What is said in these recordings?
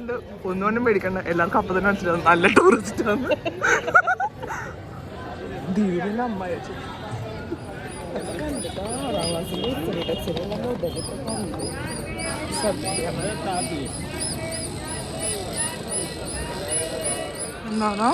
അതുകൊണ്ട് ഒന്നുകൊണ്ടും പേടിക്കണ്ട, എല്ലാവർക്കും അപ്പം തന്നെ മനസ്സിലാവും നല്ല ടൂറിസ്റ്റ് ആണ്. ദീപിന്റെ അമ്മ എന്താണോ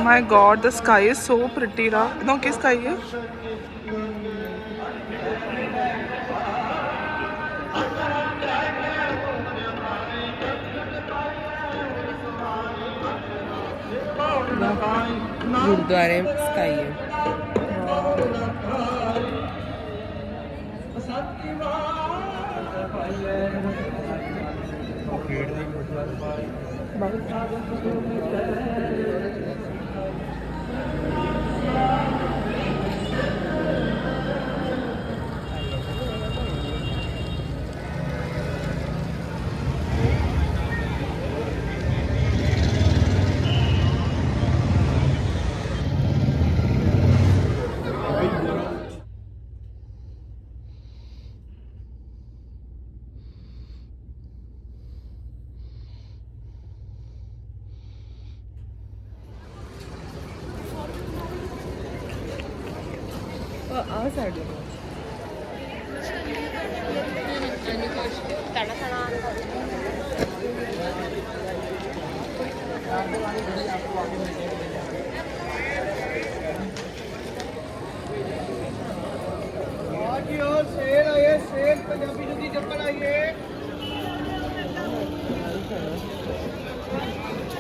My God, the sky is so pretty, ra. Nokia sky. ഗുരുദ്വാരയും സ്കൈയും. ആ സൈഡിൽ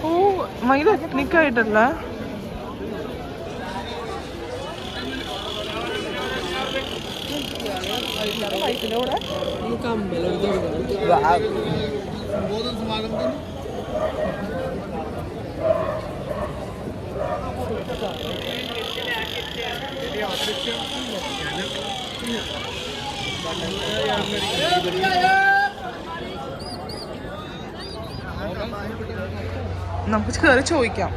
ഓ ഭയങ്കര എത്നിക്കായിട്ടല്ല. വൈഫിനോടെ നമുക്ക് കയറി ചോദിക്കാം.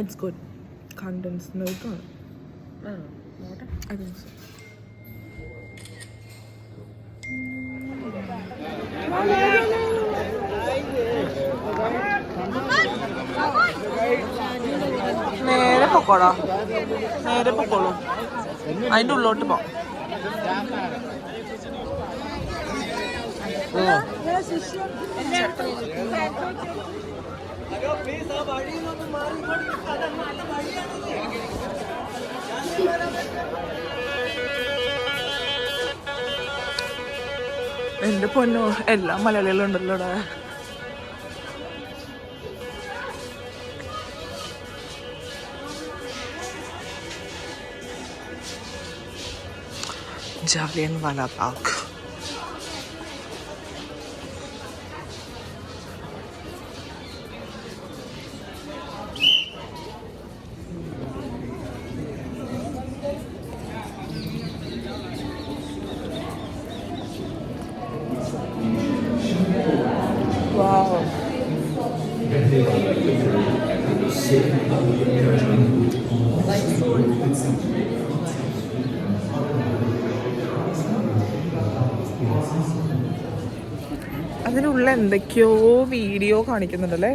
It's good. Condensed milk. Water? I think so. നേരെ പൊക്കോളാം, നേരെ പൊക്കോളൂ, അതിൻ്റെ ഉള്ളോട്ട് പോ. എന്റെ പൊന്നോ, എല്ലാ മലയാളികളും ഉണ്ടല്ലോ ഇവിടെ. ജാലിയൻവാല ബാഗ്. അതിനുള്ള എന്തൊക്കെയോ വീഡിയോ കാണിക്കുന്നുണ്ടല്ലേ.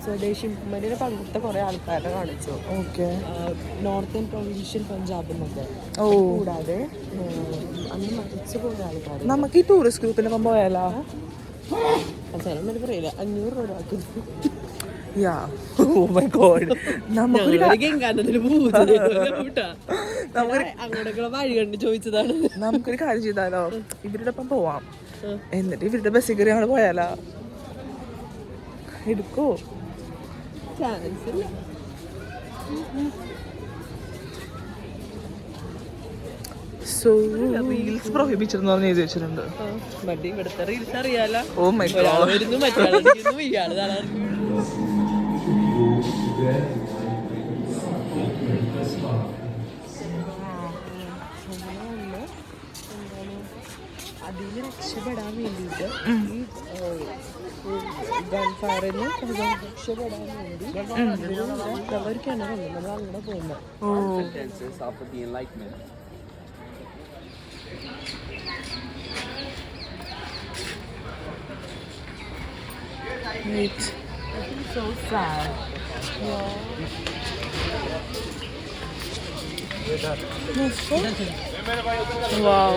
സ്വദേശി മരിയെ പങ്കെടുത്ത കുറെ ആൾക്കാരെ കാണിച്ചു. ഓക്കെ, നോർത്തേൺ പ്രൊവിൻഷ്യൽ പഞ്ചാബിൽ നിന്നൊക്കെ. കൂടാതെ അന്ന് മരിച്ചു പോയ ആൾക്കാർ. നമുക്ക് ഈ ടൂറിസ്റ്റ് ഗ്രൂപ്പിനൊപ്പം പോയാലോ? ചിലപ്പോൾ പറയില്ല, 500 രൂപ ആക്കും. അങ്ങോട്ടേക്കുള്ള വഴി കണ്ട് ചോദിച്ചതാണ്. നമുക്കൊരു കാര്യം ചെയ്താലോ, ഇവരുടെ ഒപ്പം പോവാം, എന്നിട്ട് ഇവരുടെ ബസ്സിൽ കയറി ഞങ്ങൾ പോയാലോ? എടുക്കോ? സോ റീൽസ് പ്രൊഹിബിച്ചെന്ന് പറഞ്ഞ് എഴുതി വെച്ചിട്ടുണ്ട്. മതി ഇവിടുത്തെ റീൽസ് അറിയാലോ. Oh my god. വരുന്നു മറ്റാളിരിക്കുന്നു ഇയാള് തളർന്നു. അതിന് രക്ഷപ്പെടാൻ വേണ്ടിയിട്ട് ഈ ഗൺ ഫയറിന് രക്ഷപ്പെടാൻ വേണ്ടി ഒരു കിണറുണ്ട്, നമ്മൾ അങ്ങനെ പോകുന്നത്. So sad. Wow.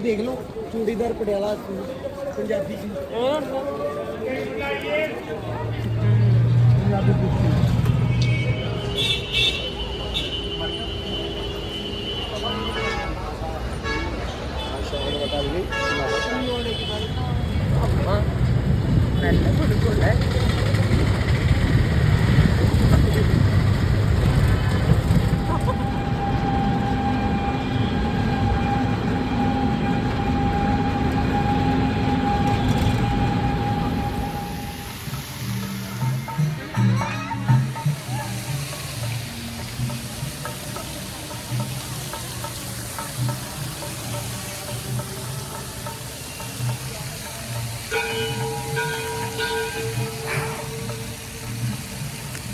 देख लो चूड़ीदार पटियाला पंजाबी നല്ല കൊടുക്കൂല്ലേ.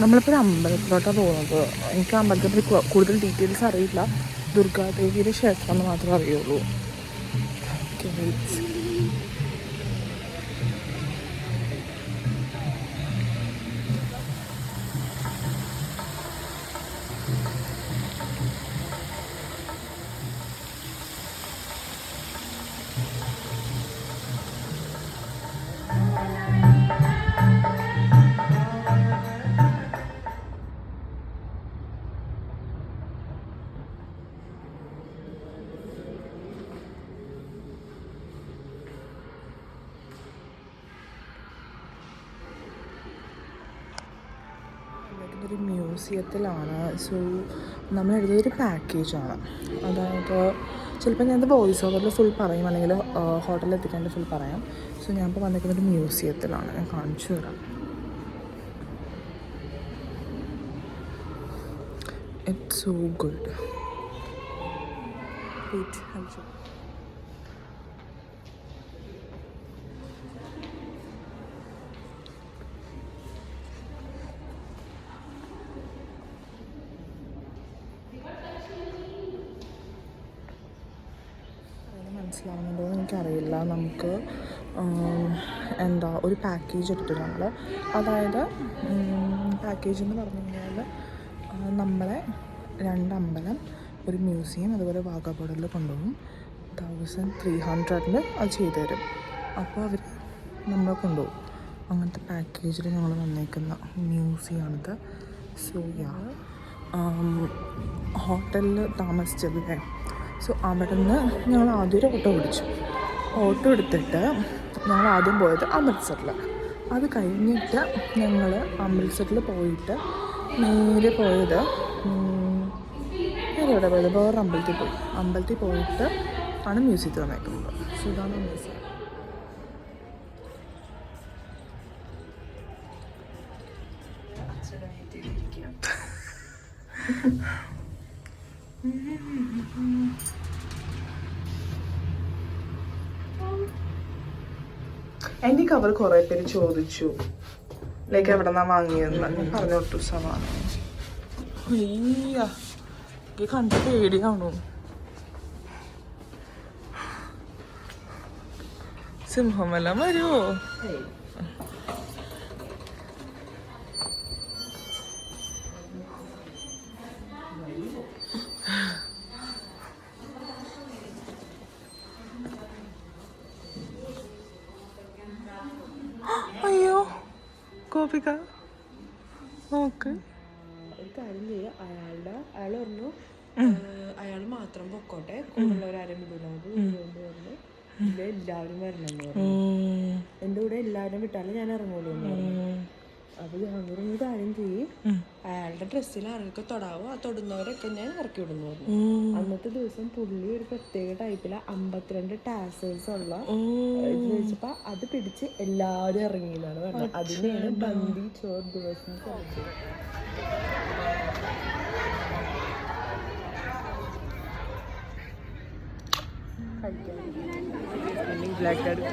നമ്മളിപ്പോൾ ഒരു അമ്പലത്തിലോട്ടാണ് പോകുന്നത്. എനിക്ക് അമ്പലത്തിൽ കൂടുതൽ ഡീറ്റെയിൽസ് അറിയില്ല. ദുർഗാദേവിയുടെ ക്ഷേത്രം എന്ന് മാത്രമേ അറിയുള്ളൂ. ഒരു മ്യൂസിയത്തിലാണ്. സോ നമ്മളെടുത്തൊരു പാക്കേജാണ്. അതായത് ചിലപ്പോൾ ഞാനത് വോയിസ് ഓവറിൽ ഫുൾ പറയും, അല്ലെങ്കിൽ ഹോട്ടലിൽ എത്തിക്കാണ്ട് ഫുൾ പറയാം. സോ ഞാനിപ്പോൾ വന്നിരിക്കുന്നൊരു മ്യൂസിയത്തിലാണ്. ഞാൻ കാണിച്ചു തരാം. It's so good. മനസ്സിലാവുന്നുണ്ടോ എന്ന് എനിക്കറിയില്ല. നമുക്ക് എന്താ ഒരു പാക്കേജ് എടുത്തു ഞങ്ങൾ. അതായത് പാക്കേജ് എന്ന് പറഞ്ഞു കഴിഞ്ഞാൽ നമ്മളെ 2 അമ്പലം, ഒരു മ്യൂസിയം, അതുപോലെ വാഗാ ബോർഡറിൽ കൊണ്ടുപോകും. 1300 അത് ചെയ്തു തരും. അപ്പോൾ അവർ നമ്മളെ കൊണ്ടുപോകും. അങ്ങനത്തെ പാക്കേജിൽ ഞങ്ങൾ വന്നേക്കുന്ന മ്യൂസിയമാണിത്. സോ ഹോട്ടലിൽ താമസിച്ചല്ലേ. സോ അവിടെ നിന്ന് ഞങ്ങൾ ആദ്യം ഒരു ഓട്ടോ പിടിച്ചു. ഓട്ടോ എടുത്തിട്ട് ഞങ്ങൾ ആദ്യം പോയത് അമൃത്സറിൽ. അത് കഴിഞ്ഞിട്ട് ഞങ്ങൾ അമൃത്സറിൽ പോയിട്ട് നേരെ പോയത് എവിടെ പോയത് വേറെ അമ്പലത്തിൽ പോയിട്ട് ആണ് മ്യൂസിയത്തിൽ വന്നേക്കുന്നത്. സോ ഇതാണ് മ്യൂസിയം. എൻ്റെ കവർ കുറേ പേര് ചോദിച്ചു, ലൈക്ക് എവിടെ നിന്നാ വാങ്ങിയെന്ന്. ഞാൻ പറഞ്ഞു ഒട്ടു സമാണ്. എനിക്ക് കണ്ട പേടിയാണോ. സിംഹമെല്ലാം വരുമോ? അയ്യോ കോപിക ഓക്കെ. ഒരു കാര്യം ചെയ്യുക, അയാൾ പറഞ്ഞു അയാൾ മാത്രം പൊക്കോട്ടെ, കൂടുതലുള്ളവരാരും വിടൂലാത്. ഇതുകൊണ്ട് പറഞ്ഞു എല്ലാവരും വരണം എന്ന് പറഞ്ഞു. എൻ്റെ കൂടെ എല്ലാവരും വിട്ടാലും ഞാൻ ഇറങ്ങുള്ളൂ എന്ന് പറഞ്ഞു. അപ്പോൾ ജഹാംഗീർ ഒരു കാര്യം ചെയ്യും, അയാളുടെ ഡ്രസ്സിൽ ആരൊക്കെ തൊടാവോ ആ തൊടുന്നവരൊക്കെ ഞാൻ ഇറക്കി വിടുന്നു പറഞ്ഞു. അന്നത്തെ ദിവസം പുള്ളി ഒരു പ്രത്യേക ടൈപ്പിലെ 52 ടാസേഴ്സ് ഉള്ള ഇത് വെച്ചപ്പോൾ അത് പിടിച്ച് എല്ലാവരും ഇറങ്ങിയെന്നാണ് പറഞ്ഞത്. അതിനെയാണ് ബന്ദി ചോർ ദിവസം കളിച്ചത്. Black card.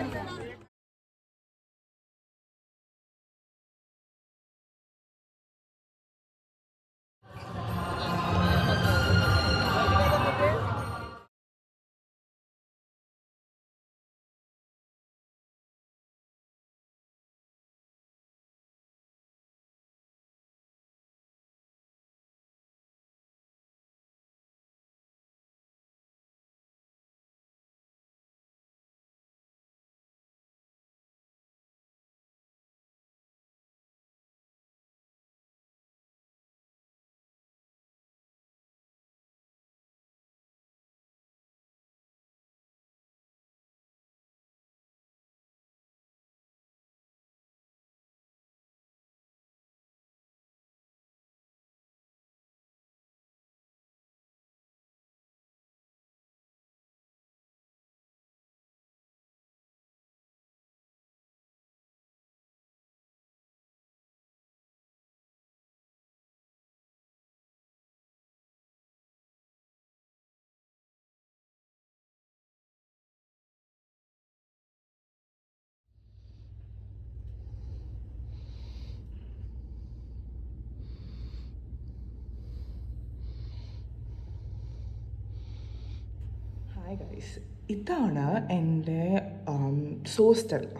ഹായ് ഗൈസ്, ഇതാണ് എൻ്റെ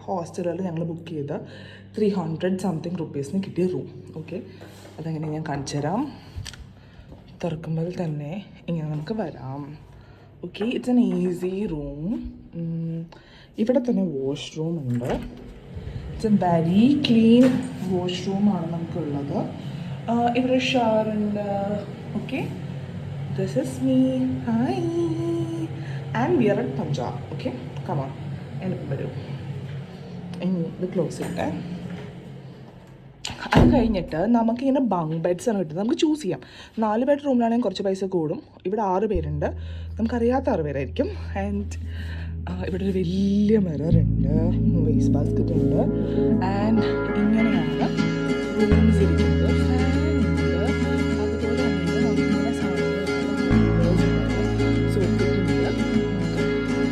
ഹോസ്റ്റലിൽ ഞങ്ങൾ ബുക്ക് ചെയ്ത 300 സംതിങ് റുപ്പീസിന് കിട്ടിയ റൂം. ഓക്കെ, അതെങ്ങനെ ഞാൻ കാണിച്ചു തരാം. തുറക്കുമ്പോൾ തന്നെ ഇങ്ങനെ നമുക്ക് വരാം. Okay, it's an easy room. ഇവിടെ തന്നെ വാഷ്റൂം ഉണ്ട്. ഇറ്റ്സ് എ വെരി ക്ലീൻ വാഷ്റൂമാണ് നമുക്കുള്ളത്. ഇവിടെ ഷവർ ഉണ്ട്. Okay, this is me. Hi, and we are at Punjab. Okay, come on, എനിക്കും വരൂ. ഇത് ക്ലോസ് ചെയ്യട്ടെ. അത് കഴിഞ്ഞിട്ട് നമുക്കിങ്ങനെ ബങ്ക് ബെഡ്സ് ആണ് കിട്ടുന്നത്. നമുക്ക് ചൂസ് ചെയ്യാം. 4 ബെഡ് റൂമിലാണെങ്കിൽ കുറച്ച് പൈസ കൂടും. ഇവിടെ 6 പേരുണ്ട്, നമുക്കറിയാത്ത 6 പേരായിരിക്കും. ആൻഡ് ഇവിടെ ഒരു വലിയ മിററുണ്ട്, വേസ്റ്റ് ബാസ്ക്കറ്റ് ഉണ്ട്. ആൻഡ് ഇങ്ങനെയാണ് റൂംസ് ഇരിക്കുന്നത്. ഫാനുണ്ട്, അതുപോലെ തന്നെ നമുക്കിങ്ങനെ സോക്കറ്റുണ്ട്,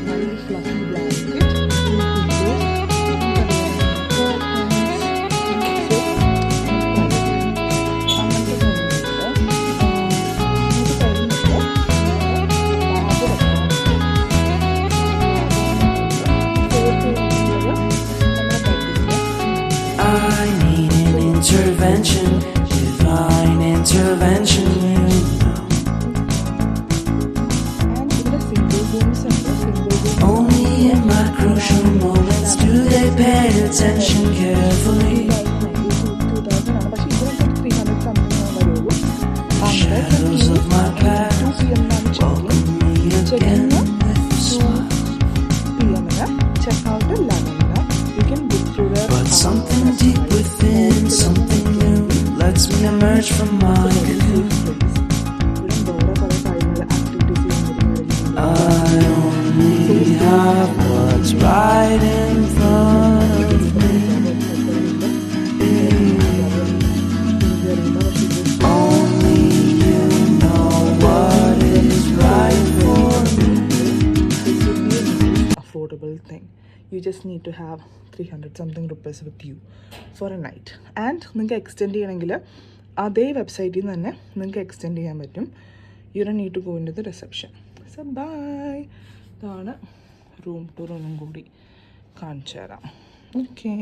നല്ല fluffy blanket, I need an intervention, divine intervention, you know. Only in my crucial moments do they pay attention carefully. Shadows of my past welcome me again with a smile. But something deep within, something new, lets me emerge from my cocoon. I only have what's right in front of me. Only you know what is right for me. Affordable thing. You just need to have 300 something rupees with you for a night. And നിങ്ങൾക്ക് extend ചെയ്യണമെങ്കിൽ അതേ വെബ്സൈറ്റിൽ നിന്ന് തന്നെ നിങ്ങൾക്ക് extend ചെയ്യാൻ പറ്റും. You don't need to go into the reception. So bye. ഇതാണ് റൂം ടൂർ ഒന്നും കൂടി കാണിച്ചു തരാം. ഓക്കേ.